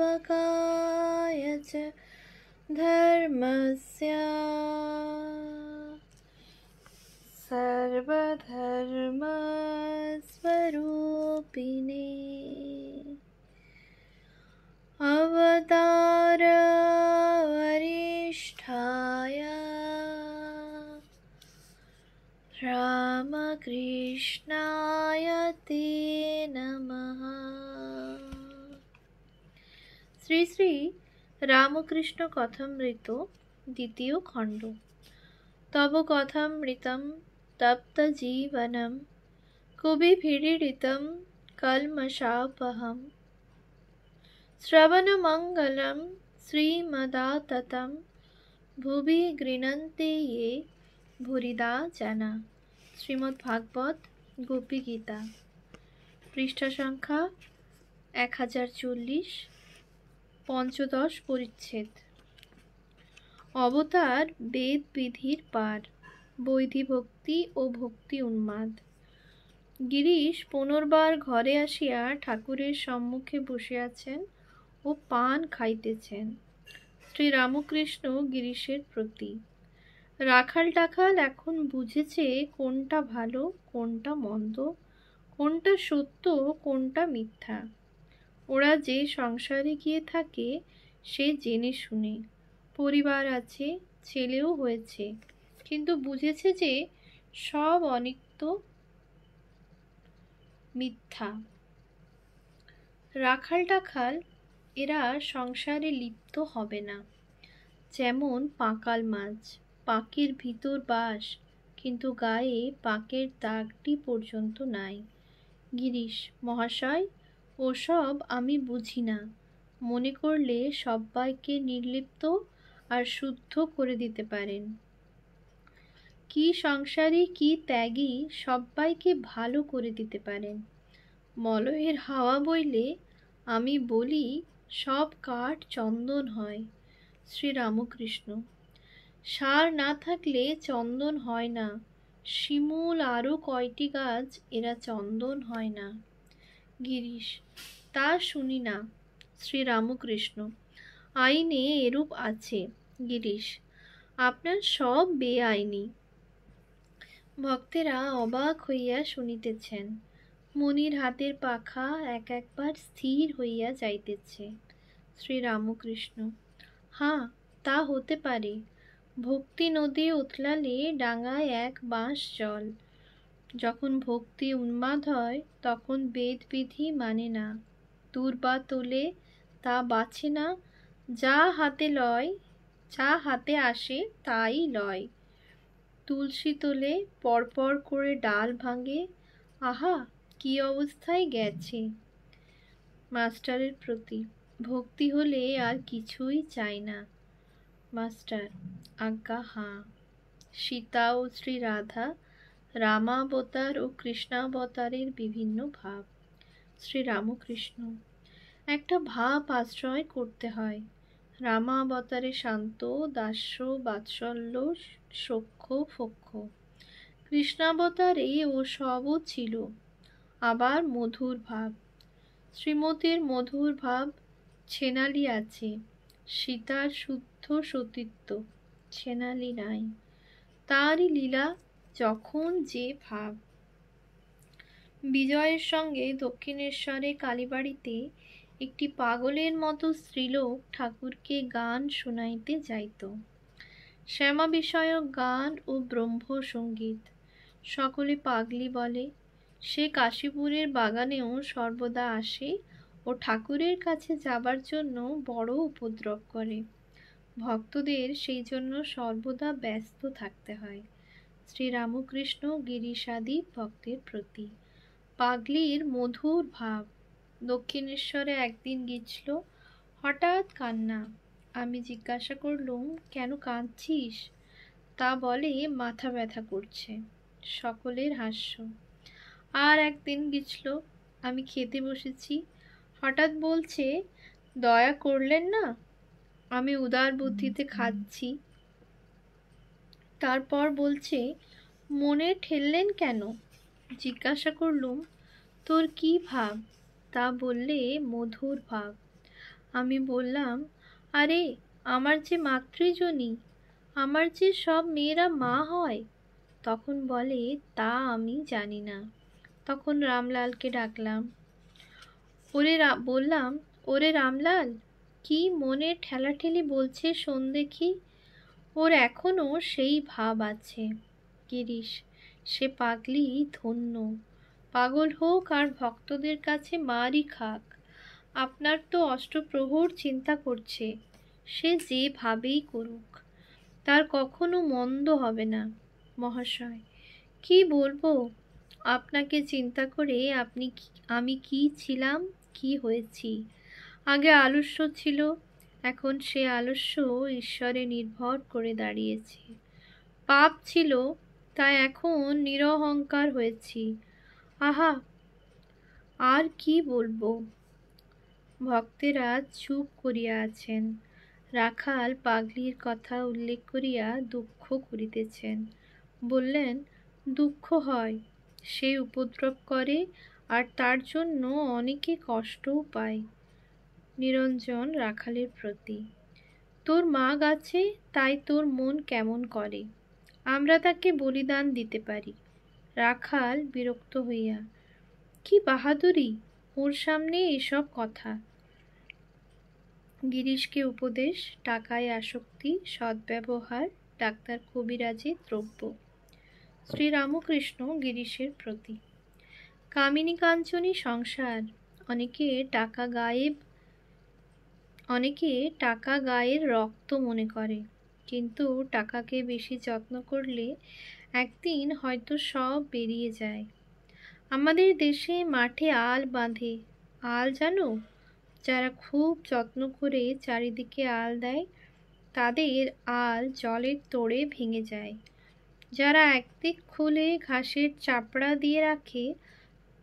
संस्थापकाय च धर्मस्य सर्वधर्मस्वरूपिणे अवतार वरिष्ठाय रामकृष्णाय ते नमः। শ্রী শ্রী রামকৃষ্ণ কথামৃত দ্বিতীয় খণ্ড। তব কথামৃতম তপ্ত জীবনম কুবিভিড়িতম কলমশাপহম শ্রবণমঙ্গলম শ্রীমদাততম ভুবি গৃণন্তে ये ভুরিদা জানা। শ্রীমদ্ ভাগবত গোপী গীতা, পৃষ্ঠা সংখ্যা 1040, পঞ্চদশ পরিচ্ছেদ। অবতার বেদ বিধির পার, বৈধি ভক্তি ও ভক্তি উন্মাদ। গিরিশ পুনর্বার ঘরে আসিয়া ঠাকুরের সম্মুখে বসে আছেন ও পান খাইতেছেন। শ্রী রামকৃষ্ণ গিরিশের প্রতি। রাখাল টাখাল এখন বুঝেছে কোনটা ভালো, কোনটা মন্দ, কোনটা সত্য, কোনটা মিথ্যা। ওরা যে সংসারে গিয়ে থাকে সে জেনে শুনে, পরিবার আছে, ছেলেও হয়েছে, কিন্তু বুঝেছে যে সব অনিত্য, মিথ্যা। রাখাল টাখাল এরা সংসারে লিপ্ত হবে না। যেমন পাকাল মাছ, পাকের ভিতর বাস, কিন্তু গায়ে পাকের দাগটি পর্যন্ত নাই। গিরিশ মহাশয়, ওসব আমি বুঝি না। মনে করলে সব্বাইকে নির্লিপ্ত আর শুদ্ধ করে দিতে পারেন। কি সংসারী, কি ত্যাগী, সব্বাইকে ভালো করে দিতে পারেন। মলয়ের হাওয়া বইলে আমি বলি সব কাঠ চন্দন হয়। শ্রী রামকৃষ্ণ। সার না থাকলে চন্দন হয় না। শিমুল আরও কয়টি গাছ, এরা চন্দন হয় না। গিরিশ। তা শুনি না। শ্রী রামকৃষ্ণ। আইনে এরূপ আছে। গিরিশ। আপনার সব বেআইনি। ভক্তেরা অবাক হইয়া শুনিতেছেন। মুনির হাতের পাখা এক একবার স্থির হইয়া যাইতেছে। শ্রী রামকৃষ্ণ। হাঁ, তা হতে পারে। ভক্তি নদী উথলালে ডাঙায় এক বাঁশ জল। যখন ভক্তি উন্মাদ হয় তখন বেদ বিধি মানে না। দূর্বা তোলে তা বাছে না। যা হাতে আসে তাই লয়। তুলসী তোলে, পরপর করে ডাল ভাঙে। আহা, কি অবস্থায় গেছে। মাস্টারের প্রতি। ভক্তি হলে আর কিছুই চাই না। মাস্টার। আজ্ঞা হাঁ। সীতা ও শ্রী রাধা, রামাবতার ও কৃষ্ণাবতারের বিভিন্ন ভাব। শ্রী রামকৃষ্ণ। একটা ভাব আশ্রয় করতে হয়। রামাবতারে শান্ত, দাস্য, বাৎসল্য, সখ্য, ফক্ষ। কৃষ্ণাবতারে ও সবও ছিল। আবার মধুর ভাব। শ্রীমতীর মধুর ভাব, ছেনালি আছে। সীতার শুদ্ধ সতীত্ব, ছেনালি নাই। তারই লীলা, যখন যে ভাব। বিজয়ের সঙ্গে দক্ষিণেশ্বরে কালীবাড়িতে একটি পাগলের মতো স্ত্রীলোক ঠাকুরকে গান শুনাইতে যাইত। শ্যামা বিষয়ক গান ও ব্রহ্মসঙ্গীত। সকলে পাগলি বলে। সে কাশীপুরের বাগানেও সর্বদা আসে ও ঠাকুরের কাছে যাবার জন্য বড় উপদ্রব করে। ভক্তদের সেই জন্য সর্বদা ব্যস্ত থাকতে হয়। শ্রী রামকৃষ্ণ গিরিশাদি ভক্তের প্রতি। পাগলির মধুর ভাব। দক্ষিণেশ্বরে একদিন গিয়েছিল, হঠাৎ কান্না। আমি জিজ্ঞাসা করলুম, কেন কাঁদছিস? তা বলে মাথা ব্যথা করছে। সকলের হাস্য। আর একদিন গিয়েছিল, আমি খেতে বসেছি, হঠাৎ বলছে, দয়া করলেন না, আমি উদার বুদ্ধিতে খাচ্ছি। তারপর বলছে, মনে ঠেললেন কেন? জিজ্ঞাসা করলুম, তোর কি ভাব? তা বললে মধুর ভাব। আমি বললাম, আরে আমার যে মাতৃজনী, আমার যে সব মেয়েরা মা হয়। তখন বলে, তা আমি জানি না। তখন রামলালকে ডাকলাম। বললাম, ওরে রামলাল, কি মনে ঠেলাঠেলি বলছে শোন দেখি। ওর এখনো সেই ভাব আছে। গিরিশ, সে পাগলি ধন্য। পাগল হোক আর ভক্তদের কাছে মারই খাক। আপনার তো অষ্টপ্রহর চিন্তা করছে, সে যে ভাবেই করুক, তার কখনো মন্দ হবে না। মহাশয়, কি বলবো আপনাকে চিন্তা করে, আমি কি ছিলাম, কি হয়েছি। আগে আলস্য ছিল, এখন সে আলস্য ঈশ্বরে নির্ভর করে দাঁড়িয়েছে। পাপ ছিল, তাই এখন নিরহংকার হয়েছি। আহা, আর কি বলবো। ভক্তেরা চুপ করিয়া আছেন। রাখাল পাগলির কথা উল্লেখ করিয়া দুঃখ করিতেছেন। বললেন, দুঃখ হয়, সে উপদ্রব করে, আর তার জন্য অনেকে কষ্টও পায়। নিরঞ্জন রাখালের প্রতি, তোর মাগ আছে, তাই তোর মন কেমন করে। আমরা তাকে বলিদান দিতে পারি। রাখাল বিরক্ত হইয়া, কি বাহাদুরি, ওর সামনে এসব কথা। গিরিশকে উপদেশ, টাকায় আসক্তি, সদ্ব্যবহার ডাক্তার কবিরাজের দ্রব্য। শ্রীরামকৃষ্ণ গিরিশের প্রতি, কামিনী কাঞ্চনী সংসার। অনেকে টাকা গায়ের রক্ত মনে করে, কিন্তু টাকাকে বেশি যত্ন করলে একদিন হয়তো সব বেরিয়ে যায়। আমাদের দেশে মাঠে আল বাঁধে। আল জানো? যারা খুব যত্ন করে চারিদিকে আল দেয়, তাদের আল জলের তোড়ে ভেঙে যায়। যারা একদিক খুলে ঘাসের চাপড়া দিয়ে রাখে,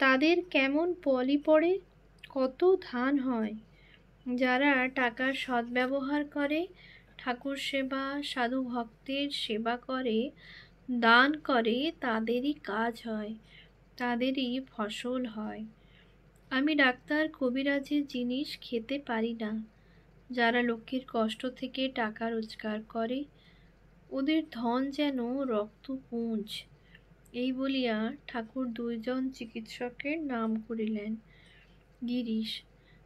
তাদের কেমন পলি পড়ে, কত ধান হয়। যারা টাকার সদ্ব্যবহার করে, ঠাকুর সেবা, সাধু ভক্তের সেবা করে, দান করে, তাদেরই কাজ হয়, তাদেরই ফসল হয়। আমি ডাক্তার কবিরাজের জিনিস খেতে পারি না। যারা লোকের কষ্ট থেকে টাকা রোজগার করে, ওদের ধন যেন রক্তপুঞ্জ। এই বলিয়া ঠাকুর দুইজন চিকিৎসকের নাম করিলেন। গিরিশ,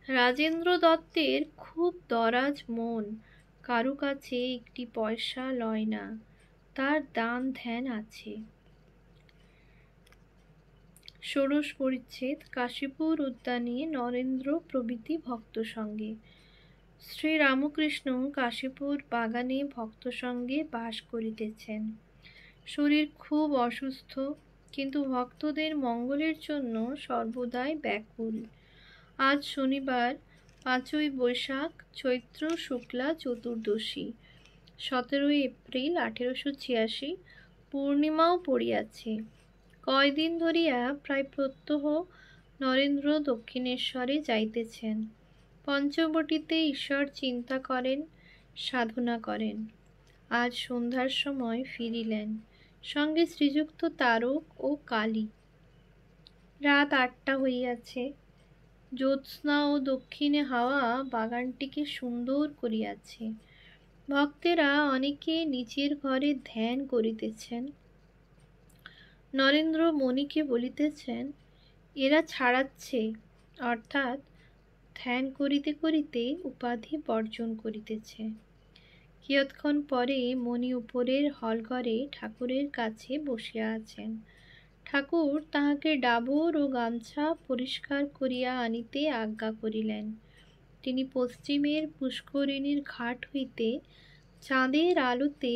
রাজেন্দ্র দত্তের খুব দরাজ মন, কারু কাছে একটি পয়সা লয় না, তার দান ধ্যান আছে। ষোড়শ পরিচ্ছেদ, কাশীপুর উদ্যানে নরেন্দ্র প্রভৃতি ভক্ত সঙ্গে। শ্রীরামকৃষ্ণ কাশীপুর বাগানে ভক্ত সঙ্গে বাস করিতেছেন। শরীর খুব অসুস্থ, কিন্তু ভক্তদের মঙ্গলের জন্য সর্বদাই ব্যাকুল। আজ শনিবার, 5ই বৈশাখ, চৈত্র শুক্লা চতুর্দশী, 17 এপ্রিল 1886, পূর্ণিমাও পড়িয়াছে। কয়দিন ধরিয়া প্রায় প্রত্যহ নরেন্দ্র দক্ষিণেশ্বরে যাইতেছেন। পঞ্চবটিতে ঈশ্বর চিন্তা করেন, সাধনা করেন। আজ সন্ধ্যার সময় ফিরিলেন, সঙ্গে শ্রীযুক্ত তারক ও কালী। রাত 8টা হইয়াছে। জ্যোৎস্না ও দক্ষিণে হাওয়া বাগানটিকে সুন্দর করিয়াছে। ভক্তেরা অনেকে নিজের ঘরে ধ্যান করিতেছেন। নরেন্দ্র মণিকে বলিতেছেন, এরা ছাড়াচ্ছে, অর্থাৎ ধ্যান করিতে করিতে উপাধি বর্জন করিতেছে। কিয়ৎক্ষণ পরে মণি উপরের হলঘরে ঠাকুরের কাছে বসিয়া আছেন। ঠাকুর তাহাকে ডাবর ও গামছা পরিষ্কার করিয়া আনিতে আজ্ঞা করিলেন। তিনি পশ্চিমের পুষ্করিণীর ঘাট হইতে চাঁদের আলোতে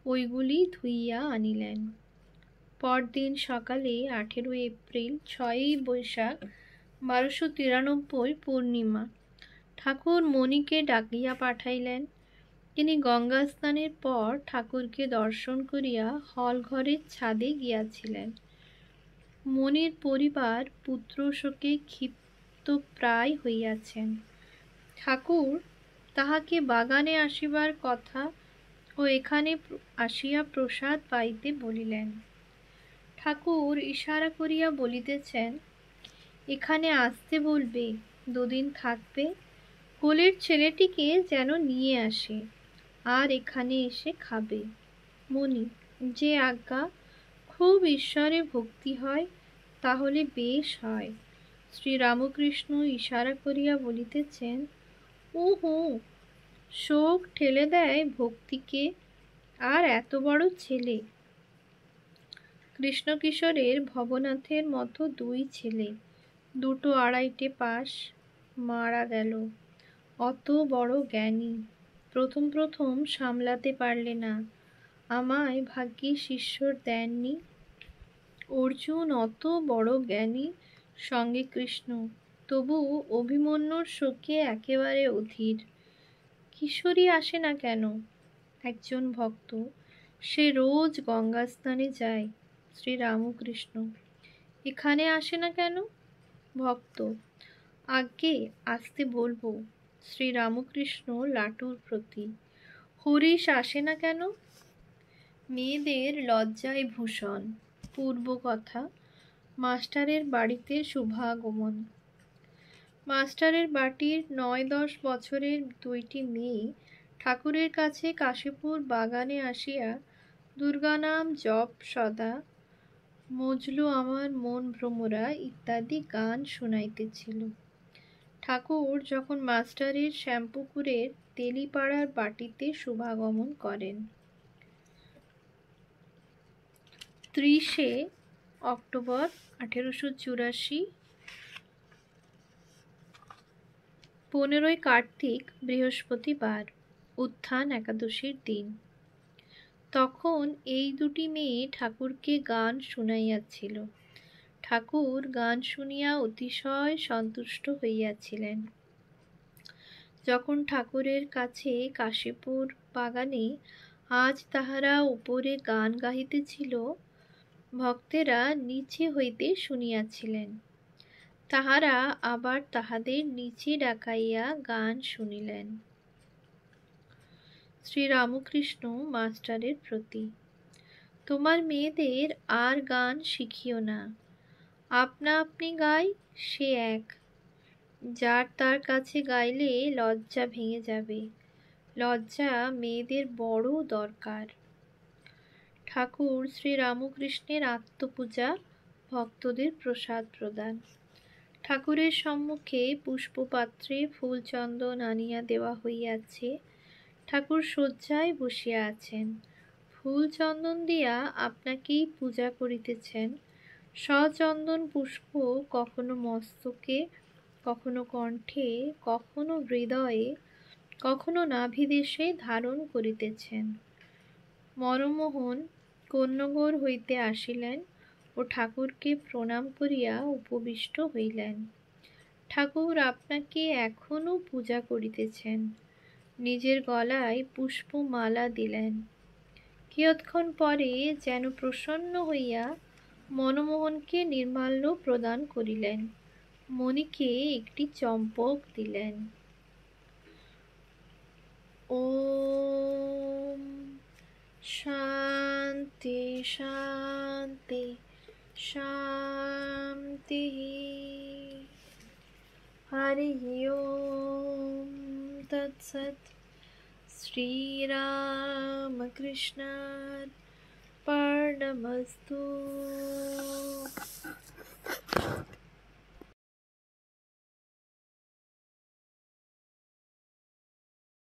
ওইগুলি ধুইয়া আনিলেন। পরদিন সকালে 18 এপ্রিল, 6ই বৈশাখ, 1293 পূর্ণিমা, ঠাকুর মণিকে ডাকিয়া পাঠাইলেন। তিনি গঙ্গা স্নানের পর ঠাকুরকে দর্শন করিয়া হলঘরের ছাদে গিয়াছিলেন। মণির পরিবার পুত্রশোকে ক্ষিপ্ত প্রায় হইয়াছেন। ঠাকুর তাহাকে বাগানে আসিবার কথা ও এখানে আসিয়া প্রসাদ পাইতে বলিলেন। ঠাকুর ইশারা করিয়া বলিতেছেন, এখানে আসতে বলবে, দুদিন থাকবে, কোলের ছেলেটিকে যেন নিয়ে আসে, আর এখানে এসে খাবে। মণি, যে আজ্ঞা। খুব ঈশ্বরে ভক্তি হয়, তাহলে বেশ হয়। শ্রীরামকৃষ্ণ ইশারা করিয়া বলিতেছেন, উহু। শোক ঠেলে দেয় ভক্তিকে, আর এত বড় ছেলে। কৃষ্ণকিশোরের ভবনাথের মতো দুই ছেলে, দুটো আড়াইটে পাস, মারা গেল। অত বড় জ্ঞানী, প্রথম প্রথম সামলাতে পারলে না। আমায় ভাগ্যিস ঈশ্বর দেননি। অর্জুন অত বড় জ্ঞানী, সঙ্গে কৃষ্ণ, তবু অভিমন্যুর শোকে একেবারে অধীর। কিশোরী আসে না কেন? একজন ভক্ত, সে রোজ গঙ্গা স্নানে যায়। শ্রীরামকৃষ্ণ, এখানে আসে না কেন? ভক্ত, আজ্ঞে আসতে বলবো। শ্রীরামকৃষ্ণ লাটুর প্রতি, হরিশ আসে না কেন? মেয়েদের লজ্জায় ভূষণ। পূর্ব কথা, মাস্টারের বাড়িতে শুভাগমন। মাস্টারের বাটির ৯-১০ বছরের দুইটি মেয়ে ঠাকুরের কাছে কাশীপুর বাগানে আসিয়া দুর্গানাম জপ সদা, মজলু আমার মন ভ্রমরা ইত্যাদি গান শুনাইতেছিল। ঠাকুর যখন মাস্টারের শ্যামপুকুরের তেলিপাড়ার বাটিতে শুভাগমন করেন। ৩০শে অক্টোবর ১৮৮৪, ১৫ই কার্তিক, বৃহস্পতিবার, উত্থান একাদশীর দিন। তখন এই দুটি মেয়ে ঠাকুরকে গান শুনাইয়াছিল। ঠাকুর গান শুনিয়া অতিশয় সন্তুষ্ট হইয়াছিলেন। যখন ঠাকুরের কাছে কাশীপুর বাগানে আজ তাহারা উপরে গান গাহিতেছিল, ভক্তেরা নিচে হইতে শুনিয়াছিলেন। তাহারা আবার তাহাদের নিচে ডাকাইয়া গান শুনিলেন। শ্রীরামকৃষ্ণ মাস্টারের প্রতি, তোমার মেয়েদের আর গান শিখিও না। আপনা আপনি গাই, সে এক। যার তার কাছে গাইলে লজ্জা ভেঙে যাবে। লজ্জা মেয়েদের বড় দরকার। ঠাকুর শ্রীরামকৃষ্ণের আত্মপূজা, ভক্তদের প্রসাদ প্রদান। ঠাকুরের সম্মুখে পুষ্পপাত্রে ফুল চন্দন আনিয়া দেওয়া হইয়াছে। ঠাকুর শয্যায় বসিয়া আছেন, ফুল চন্দন দিয়া আপনাকেই পূজা করিতেছেন। সচন্দন পুষ্প কখনো মস্তকে, কখনো কণ্ঠে, কখনো হৃদয়ে, কখনো নাভিদেশে ধারণ করিতেছেন। মনমোহন কন্যগর হইতে আসিলেন ও ঠাকুরকে প্রণাম করিয়া উপবিষ্ট হইলেন। ঠাকুর আপনাকে এখনো পূজা করিতেছেন। নিজের গলায় পুষ্পমালা দিলেন। কিয়ৎক্ষণ পরে যেন প্রসন্ন হইয়া মনমোহনকে নির্মাল্য প্রদান করিলেন। মণিকে একটি চম্পক দিলেন। ওম শান্তি শান্তি শান্তি। হরি ওম তৎসৎ। শ্রীরামকৃষ্ণার্পণমস্তু।